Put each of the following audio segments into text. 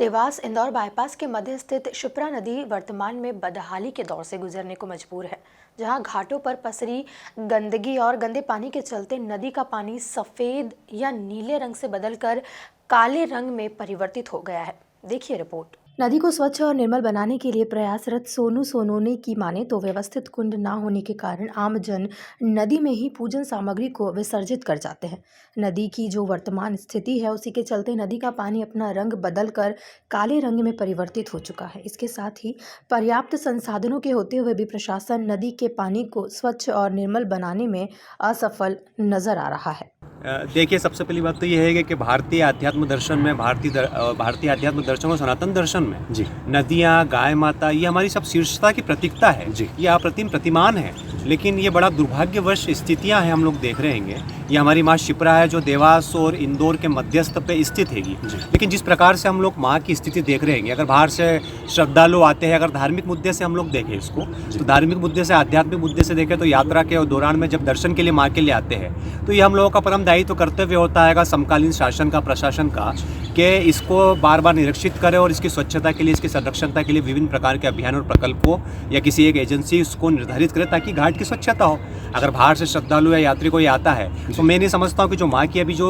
Dewas Indore bypass के मध्य स्थित शिप्रा नदी वर्तमान में बदहाली के दौर से गुजरने को मजबूर है, जहां घाटों पर पसरी गंदगी और गंदे पानी के चलते नदी का पानी सफेद या नीले रंग से बदलकर काले रंग में परिवर्तित हो गया है। देखिए रिपोर्ट। नदी को स्वच्छ और निर्मल बनाने के लिए प्रयासरत सोनू सोनोने की माने तो व्यवस्थित कुंड न होने के कारण आमजन नदी में ही पूजन सामग्री को विसर्जित कर जाते हैं। नदी की जो वर्तमान स्थिति है, उसी के चलते नदी का पानी अपना रंग बदलकर काले रंग में परिवर्तित हो चुका है। इसके साथ ही पर्याप्त संसाधनों के होते हुए भी प्रशासन नदी के पानी को स्वच्छ और निर्मल बनाने में असफल नजर आ रहा है। देखिए, सबसे पहली बात तो ये है कि भारतीय आध्यात्म दर्शन में भारतीय आध्यात्म दर्शन और सनातन दर्शन में जी नदियाँ, गाय माता, ये हमारी सब शीर्षता की प्रतीकता है जी। ये अप्रतिम प्रतिमान है, लेकिन ये बड़ा दुर्भाग्यवश स्थितियां हैं हम लोग देख रहे हैं। ये हमारी माँ शिप्रा है जो देवास और इंदौर के मध्यस्थ पे स्थित हैगी, लेकिन जिस प्रकार से हम लोग माँ की स्थिति देख रहे हैं, अगर बाहर से श्रद्धालु आते हैं, अगर धार्मिक मुद्दे से हम लोग देखें इसको, तो धार्मिक मुद्दे से, आध्यात्मिक मुद्दे से देखें तो यात्रा के दौरान में जब दर्शन के लिए माँ के लिए आते हैं, तो ये हम लोगों का परम दायित्व कर्तव्य होता है समकालीन शासन का, प्रशासन का, कि इसको बार बार निरीक्षित करे और इसकी स्वच्छता के लिए, इसकी संरक्षणता के लिए विभिन्न प्रकार के अभियान और प्रकल्पों या किसी एक एजेंसी उसको निर्धारित करे ताकि घाट की स्वच्छता हो। अगर बाहर से श्रद्धालु या यात्री कोई आता है तो मैं नहीं समझता हूँ कि जो माँ की अभी जो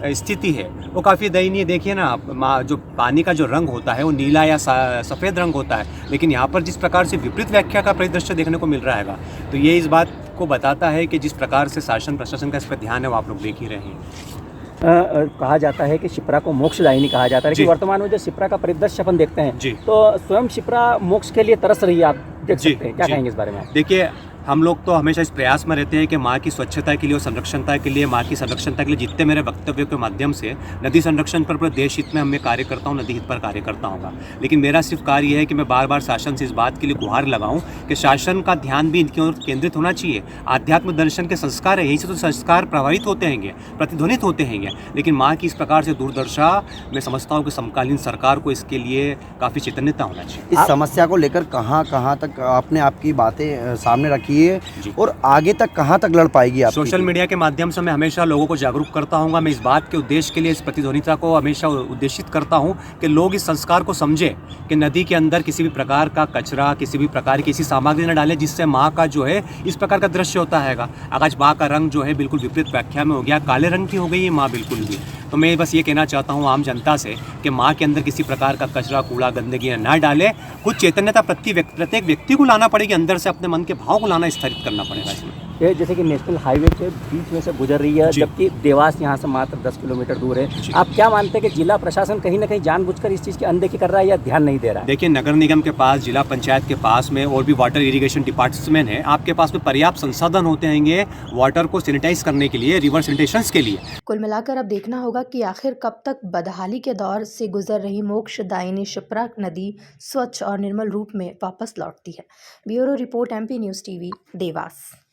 स्थिति है वो काफ़ी दयनीय। देखिए ना, माँ जो पानी का जो रंग होता है वो नीला या सफ़ेद रंग होता है, लेकिन यहाँ पर जिस प्रकार से विपरीत व्याख्या का परिदृश्य देखने को मिल रहा है, तो ये इस बात को बताता है कि जिस प्रकार से शासन प्रशासन का इस पर ध्यान है वो आप लोग देख ही रहे हैं। कहा जाता है कि शिप्रा को मोक्षदायिनी कहा जाता है कि वर्तमान में जो शिप्रा का परिदृश्य अपन देखते हैं तो स्वयं शिप्रा मोक्ष के लिए तरस रही है, आप देख सकते हैं। क्या कहेंगे इस बारे में? देखिए, हम लोग तो हमेशा इस प्रयास में रहते हैं कि माँ की स्वच्छता के लिए और संरक्षणता के लिए, माँ की संरक्षणता के लिए जितने मेरे वक्तव्यों के माध्यम से नदी संरक्षण पर देश हित में मैं कार्य करता हूँ, नदी हित पर कार्य करता हूँ। लेकिन मेरा सिर्फ कार्य यह है कि मैं बार बार शासन से इस बात के लिए गुहार लगाऊं कि शासन का ध्यान भी इनकी ओर केंद्रित होना चाहिए। आध्यात्म दर्शन के संस्कार है, यहीं से तो संस्कार प्रभावित होते हैं, प्रतिध्वनित होते हैं, लेकिन माँ की इस प्रकार से दूरदर्शा, मैं समझता हूँ कि समकालीन सरकार को इसके लिए काफ़ी चैतन्यता होना चाहिए। इस समस्या को लेकर कहाँ तक आपने आपकी बातें सामने रखी और आगे तक कहां तक लड़ पाएगी आप? सोशल मीडिया के माध्यम से मैं हमेशा लोगों को जागरूक करता हूँ। मैं इस बात के उद्देश्य के लिए, इस प्रतिध्वनिता को हमेशा उद्देशित करता हूँ कि लोग इस संस्कार को समझें कि नदी के अंदर किसी भी प्रकार का कचरा, किसी भी प्रकार की ऐसी सामग्री न डालें जिससे माँ का जो है इस प्रकार का दृश्य होता है। आज माँ का रंग जो है बिल्कुल विपरीत व्याख्या में हो गया, काले रंग की हो गई है माँ बिल्कुल भी। तो मैं बस ये कहना चाहता हूँ आम जनता से कि माँ के अंदर किसी प्रकार का कचरा, कूड़ा, गंदगी ना डाले। कुछ चैतन्यता प्रत्येक व्यक्ति को लाना पड़ेगी, अंदर से अपने मन के भाव को लाना, स्थगित करना पड़ेगा इसमें। ये जैसे कि नेशनल हाईवे के बीच में से गुजर रही है, जबकि देवास यहाँ से मात्र 10 किलोमीटर दूर है। आप क्या मानते हैं कि जिला प्रशासन कहीं ना कहीं जानबूझकर इस चीज़ की अनदेखी कर रहा है या ध्यान नहीं दे रहा है? देखिए, नगर निगम के पास, जिला पंचायत के पास में और भी वाटर इरिगेशन डिपार्टमेंट है, आपके पास में पर्याप्त संसाधन होते हैं वाटर को सैनिटाइज करने के लिए, रिवर सैनिटेशन के लिए। कुल मिलाकर अब देखना होगा कि आखिर कब तक बदहाली के दौर से गुजर रही मोक्षदायिनी शिप्रा नदी स्वच्छ और निर्मल रूप में वापस लौटती है। Bureau report, MP news TV, Dewas.